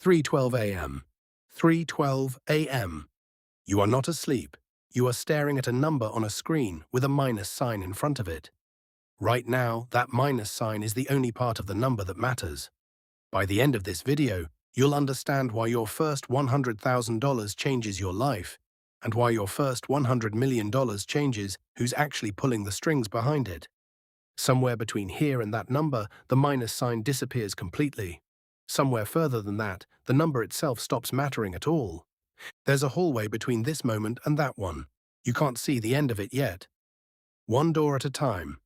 3:12 a.m. 3:12 a.m. You are not asleep. You are staring at a number on a screen with a minus sign in front of it. Right now, that minus sign is the only part of the number that matters. By the end of this video, you'll understand why your first $100,000 changes your life, and why your first $100 million changes who's actually pulling the strings behind it. Somewhere between here and that number, the minus sign disappears completely. Somewhere further than that, the number itself stops mattering at all. There's a hallway between this moment and that one. You can't see the end of it yet. One door at a time.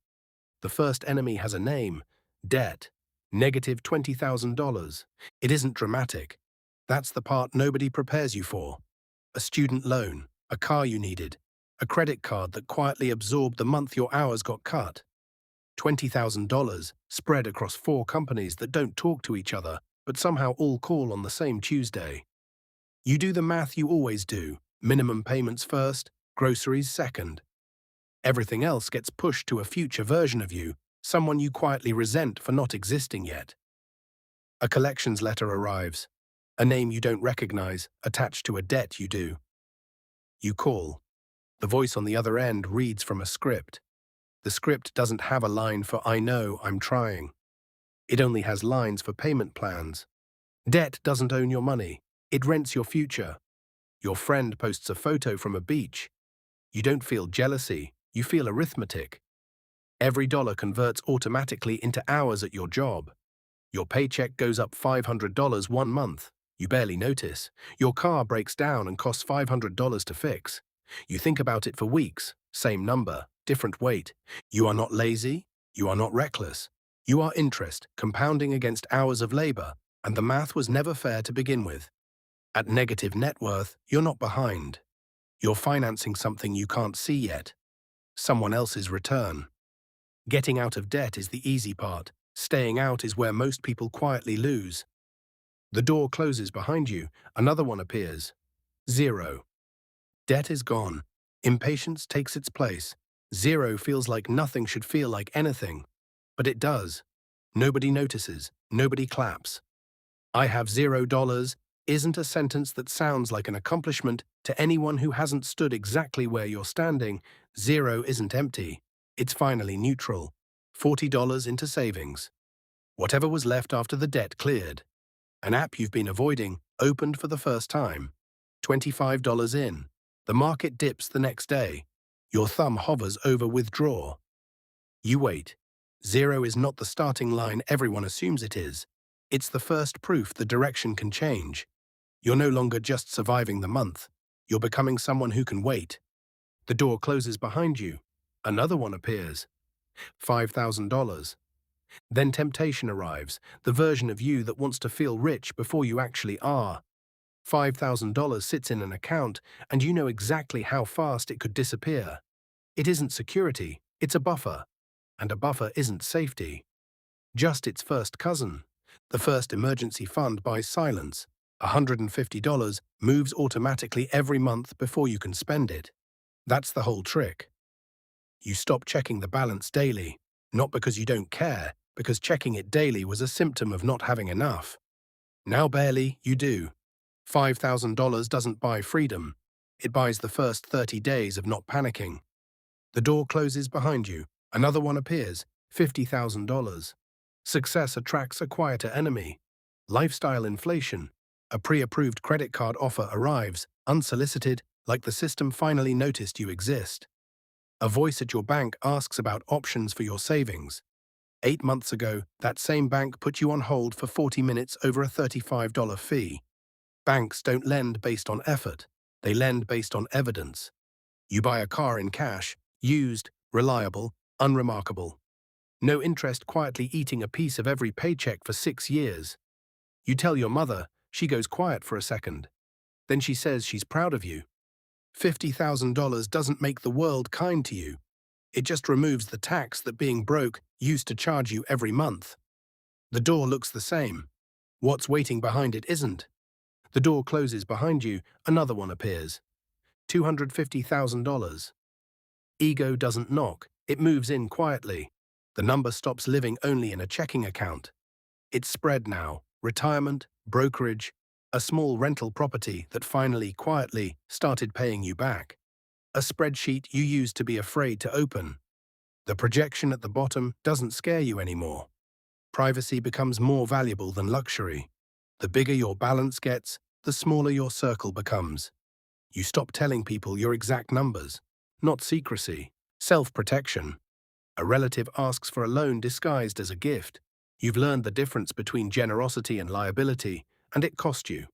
The first enemy has a name: debt. Negative $20,000. It isn't dramatic. That's the part nobody prepares you for. A student loan, a car you needed, a credit card that quietly absorbed the month your hours got cut. $20,000 spread across 4 companies that don't talk to each other, but somehow all call on the same Tuesday. You do the math you always do: minimum payments first, groceries second. Everything else gets pushed to a future version of you, someone you quietly resent for not existing yet. A collections letter arrives, a name you don't recognize, attached to a debt you do. You call. The voice on the other end reads from a script. The script doesn't have a line for "I know, I'm trying." It only has lines for payment plans. Debt doesn't own your money. It rents your future. Your friend posts a photo from a beach. You don't feel jealousy, you feel arithmetic. Every dollar converts automatically into hours at your job. Your paycheck goes up $500 one month. You barely notice. Your car breaks down and costs $500 to fix. You think about it for weeks. Same number, different weight. You are not lazy. You are not reckless. You are interest, compounding against hours of labor, and the math was never fair to begin with. At negative net worth, you're not behind. You're financing something you can't see yet. Someone else's return. Getting out of debt is the easy part. Staying out is where most people quietly lose. The door closes behind you. Another one appears. 0. Debt is gone. Impatience takes its place. 0 feels like nothing should feel like anything. But it does. Nobody notices. Nobody claps. "I have $0" isn't a sentence that sounds like an accomplishment to anyone who hasn't stood exactly where you're standing. 0 isn't empty. It's finally neutral. $40 into savings. Whatever was left after the debt cleared. An app you've been avoiding opened for the first time. $25 in. The market dips the next day. Your thumb hovers over withdraw. You wait. 0 is not the starting line everyone assumes it is. It's the first proof the direction can change. You're no longer just surviving the month. You're becoming someone who can wait. The door closes behind you. Another one appears. $5,000. Then temptation arrives, the version of you that wants to feel rich before you actually are. $5,000 sits in an account, and you know exactly how fast it could disappear. It isn't security, it's a buffer. And a buffer isn't safety. Just its first cousin. The first emergency fund buys silence. $150 moves automatically every month before you can spend it. That's the whole trick. You stop checking the balance daily, not because you don't care, because checking it daily was a symptom of not having enough. Now barely, you do. $5,000 doesn't buy freedom. It buys the first 30 days of not panicking. The door closes behind you. Another one appears. $50,000. Success attracts a quieter enemy. Lifestyle inflation. A pre-approved credit card offer arrives, unsolicited, like the system finally noticed you exist. A voice at your bank asks about options for your savings. 8 months ago, that same bank put you on hold for 40 minutes over a $35 fee. Banks don't lend based on effort. They lend based on evidence. You buy a car in cash, used, reliable, unremarkable. No interest, quietly eating a piece of every paycheck for 6 years. You tell your mother, she goes quiet for a second. Then she says she's proud of you. $50,000 doesn't make the world kind to you. It just removes the tax that being broke used to charge you every month. The door looks the same. What's waiting behind it isn't. The door closes behind you, another one appears. $250,000. Ego doesn't knock, it moves in quietly. The number stops living only in a checking account. It's spread now: retirement, brokerage, A small rental property that finally, quietly, started paying you back. A spreadsheet you used to be afraid to open. The projection at the bottom doesn't scare you anymore. Privacy becomes more valuable than luxury. The bigger your balance gets, the smaller your circle becomes. You stop telling people your exact numbers. Not secrecy, self-protection. A relative asks for a loan disguised as a gift. You've learned the difference between generosity and liability, and it cost you.